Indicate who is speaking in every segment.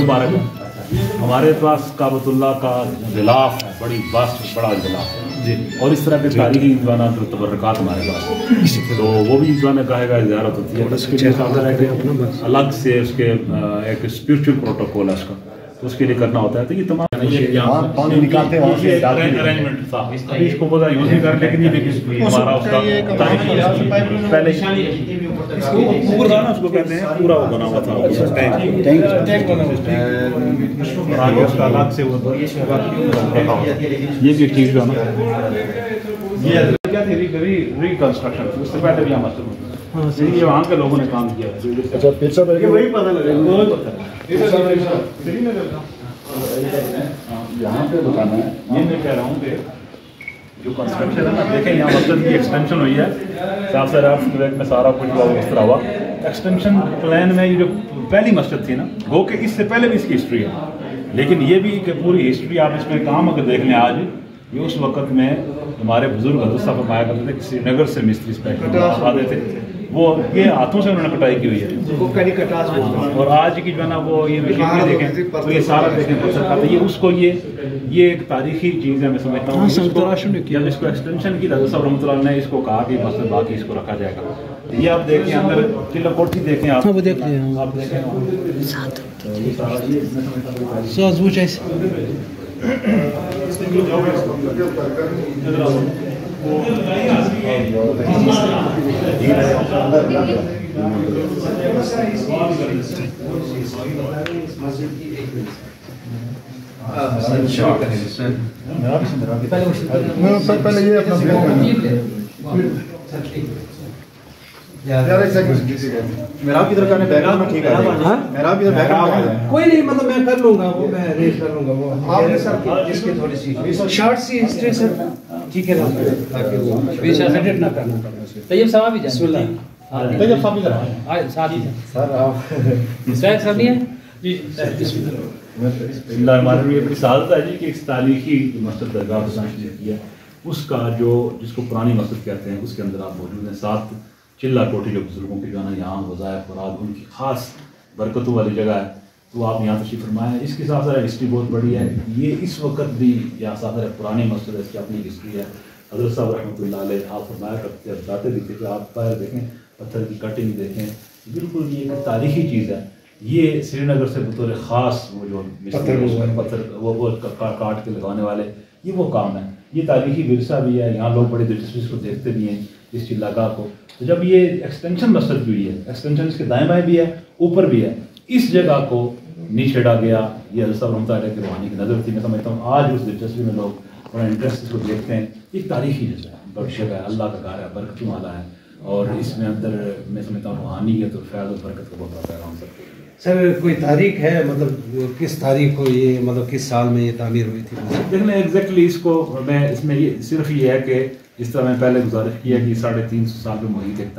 Speaker 1: मुबारक है। हमारे पास काबतुल्लाह का गिलाफ है, बड़ी बड़ा गिलाफ है जी, और इस तरह के तारीखी ईदवाना तबर्रकात हमारे पास, तो वो भी ईदवाना गाहेगा ज़ियारत होती है। उसके लिए अलग से उसके एक स्पिरिचुअल प्रोटोकॉल है उसका, तो उसके लिए करना होता है। तो ये तमाम पानी निकालते हैं अरेंजमेंट था, अभी इसको बोला यूज नहीं कर, लेकिन ये हमारा उसका पहले उसको कहते हैं पूरा वो बना हुआ था आगे उसका अलग से वो। ये भी चीज़ जो है ना, ये क्या थी रिकंस्ट्रक्शन, उससे पहले भी हम ये वहाँ के लोगों ने काम किया है। अच्छा, फिर सब वही पता लगा यहाँ पे बताना है। ये मैं कह रहा हूँ कि जो कंस्ट्रक्शन है ना, देखें यहाँ मस्जिद की एक्सटेंशन हुई है, साफ सारा में सारा कुछ इस तरह हुआ। एक्सटेंशन प्लान में ये जो पहली मस्जिद थी ना, वो कि इससे पहले भी इसकी हिस्ट्री है, लेकिन ये भी कि पूरी हिस्ट्री आप इसमें काम अगर देख लें आज, ये उस वक्त में हमारे बुजुर्ग हजरत साहब फरमाया करते थे कि श्रीनगर से मिस्त्री स्पेशल आते थे, वो ये हाथों से उन्होंने कटाई की हुई है। और आज की जो है ना वो ये मशीन में देखें तो ये सारा देखें पत्थर खाते, ये उसको ये एक तारीखी चीज़ है। मैं समझता हूँ जब इसको एक्सटेंशन की हजरत साहब रहमतुल्लाह ने इसको कहा कि मस्जिद बाकी इसको रखा जाएगा। ये आप देखें अंदर चिल्ला कोठी देखें आप, वो देख लें आप देखें
Speaker 2: पहले ये अपना मेरा किधर करने बैकग्राउंड में ठीक है, मेरा भी बैकग्राउंड
Speaker 3: कोई नहीं, मतलब मैं कर लूंगा वो, मैं अरेंज कर लूंगा वो। आपने सर इसकी थोड़ी सी शॉर्ट सी हिस्ट्री सर, ठीक है ना, ताकि वो बीच एडिट ना करना पड़े। तैयब साहब भी जाए, बिस्मिल्लाह तैयब साहब भी करा साथ ही सर आप सर सब नहीं है जी।
Speaker 1: हमारे लिए बड़ी सादत है जी कि इस तारीखी मस्जिद दरगाह की है, उसका जो जिसको पुरानी मस्जिद कहते हैं उसके अंदर आप मौजूद हैं। साथ चिल्ला कोठी जो बुजुर्गों की जो है यहाँ वज़ाइफ मुराद उनकी ख़ास बरकतों वाली जगह है, तो आप यहाँ तशरीफ़ फरमाएँ। इसके साथ साथ हिस्ट्री बहुत बड़ी है, ये इस वक्त भी यहाँ साथ पुरानी मस्जिद है, इसकी अपनी हिस्ट्री है। हज़रत साहब रहमतुल्लाह अलैह आप फरमाया करते बताते भी थे कि आप पैर देखें, पत्थर की कटिंग देखें, बिल्कुल ये एक तारीखी चीज़ है। ये श्रीनगर से बतौर ख़ास वो जो पत्थर वो काट के लगाने वाले, ये वो काम है। ये तारीखी विरसा भी है, यहाँ लोग बड़े दिलचस्पी को देखते भी हैं इस चिल्लागाह को। तो जब ये एक्सटेंशन मस्जिद हुई है, एक्सटेंशन इसके दाएं बाएं भी है, ऊपर भी है, इस जगह को नहीं छेड़ा गया। ये हज़रत साहब रहमतुल्लाह अलैह की रूहानी की नज़र थी। मैं समझता हूँ आज उस दिलचस्पी में लोग बड़ा इंटरेस्ट इसको देखते हैं। एक तारीखी जगह है, अल्लाह का घर है, बरकत वाला है, और इसमें अंदर मैं समझता हूँ रूहानियत और फैज़ और बरकत का बहुत पैगाम है।
Speaker 3: सर कोई तारीख है, मतलब किस तारीख को ये, मतलब किस साल में ये तामीर हुई थी?
Speaker 1: देखना एग्जैक्टली इसको मैं इसमें ये सिर्फ ये है कि जिस तरह मैं पहले गुजारिश किया कि 350 साल में मुहित एक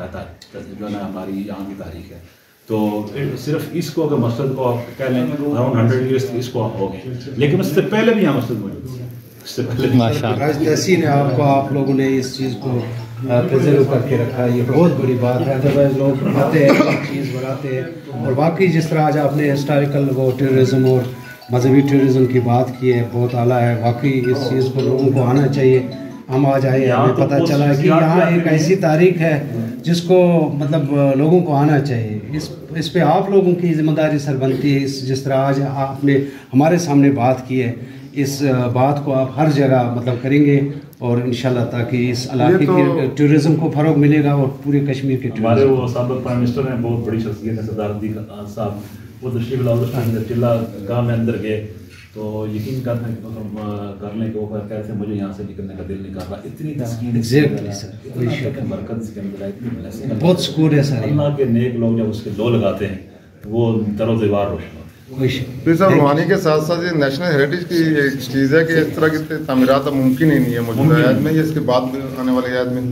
Speaker 1: जो है ना हमारी यहाँ की तारीख है, तो सिर्फ इसको अगर मस्जिद को आप कह लें अराउंड 100 ईयर्स इसको आप हो गए, लेकिन उससे पहले भी यहाँ मस्जिद मौजूद थी। उससे पहले
Speaker 3: राजदसी ने आपको, आप लोगों ने इस चीज़ को प्रिजर्व करके रखा, ये बहुत बड़ी बात है। अदरवाइज लोग आते हैं चीज़ बनाते हैं, और बाकी जिस तरह आज आपने हिस्टोरिकल वो टेररिज्म और मजहबी टेररिज्म की बात की है, बहुत आला है। वाकई इस चीज़ को लोगों को आना चाहिए। हम आज आए, हमें पता चला कि यहाँ एक ऐसी तारीख है जिसको मतलब लोगों को आना चाहिए। इस पे आप लोगों की जिम्मेदारी सर बनती है। इस जिस तरह आज आपने हमारे सामने बात की है, इस बात को आप हर जगह मतलब करेंगे, और इंशाल्लाह ताकि इस इलाके के टूरिज्म को फ़रोग मिलेगा और पूरे कश्मीर के
Speaker 1: हमारे वो साबिक़ प्राइम मिनिस्टर हैं, बहुत बड़ी शख्सियत है सरदार अब्दुल साहब, वो तशरीफ़ लाए चिल्ला गाँव में अंदर गए तो यकीन करने करने के ऊपर कैसे मुझे यहाँ से निकलने का दिल नहीं कर रहा। इतनी तस्कीन बरकत इसके अंदर इतनी
Speaker 3: बहुत सुकून है सर।
Speaker 1: अल्लाह के नेक लोग जब उसके लो लगाते हैं तो वो दरो दीवार रोशन
Speaker 2: फिर सर रूहानी के साथ साथ ये नेशनल हेरिटेज की एक चीज़ है कि इस तरह की तामीरात मुमकिन ही नहीं है मौजूदा आयत में, ये इसके बाद आने वाले आयत में,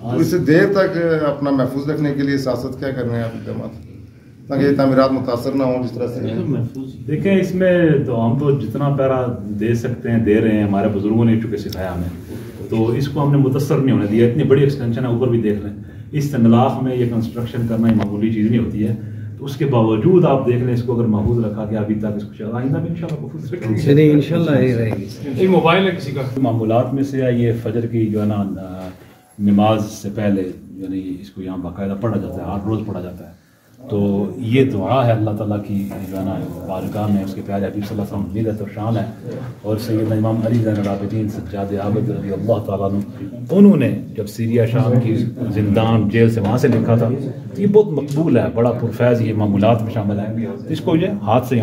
Speaker 2: तो इसे देर तक अपना महफूज रखने के लिए सियासत क्या कर रहे हैं आप इक़दाम, ताकि ये तामीरात मुतासर ना हो जिस तरह से?
Speaker 1: देखें इसमें तो हम तो जितना पैरा दे सकते हैं दे रहे हैं, हमारे बुजुर्गों ने चूँकि सिखाया हमें, तो इसको हमने मुतासर नहीं होने दिया। इतनी बड़ी एक्सटेंशन है, ऊपर भी देख लें, इस तंगलाफ में ये कंस्ट्रक्शन करना मामूली चीज़ नहीं होती है। तो उसके बावजूद आप देख लें इसको अगर महफूज रखा गया अभी तक, इसको शायद आइंदा भी इंशाल्लाह महफूज रखेंगे।
Speaker 3: नहीं इंशाल्लाह ये रहेगी।
Speaker 4: एक मोबाइल है किसी का,
Speaker 1: मामूलात में से है ये फजर की जो है ना नमाज से पहले यानी इसको यहाँ बाकायदा पढ़ा जाता है, हर रोज़ पढ़ा जाता है। तो ये दुआ है अल्लाह ताला की जो है ना बारगाह में, उसके प्यारे हबीब सल्लल्लाहु अलैहि वसल्लम तो शान है। और सैयदना इमाम अली ज़ैनुल आबिदीन सज्जाद आबिद रज़ी अल्लाह ताला अन्हु, उन्होंने जब सीरिया शाम की जिंदान जेल से वहाँ से लिखा था, ये बहुत मकबूल है, बड़ा पुरफैज़ ये मामूलात में शामिल है। इसको ये हाथ से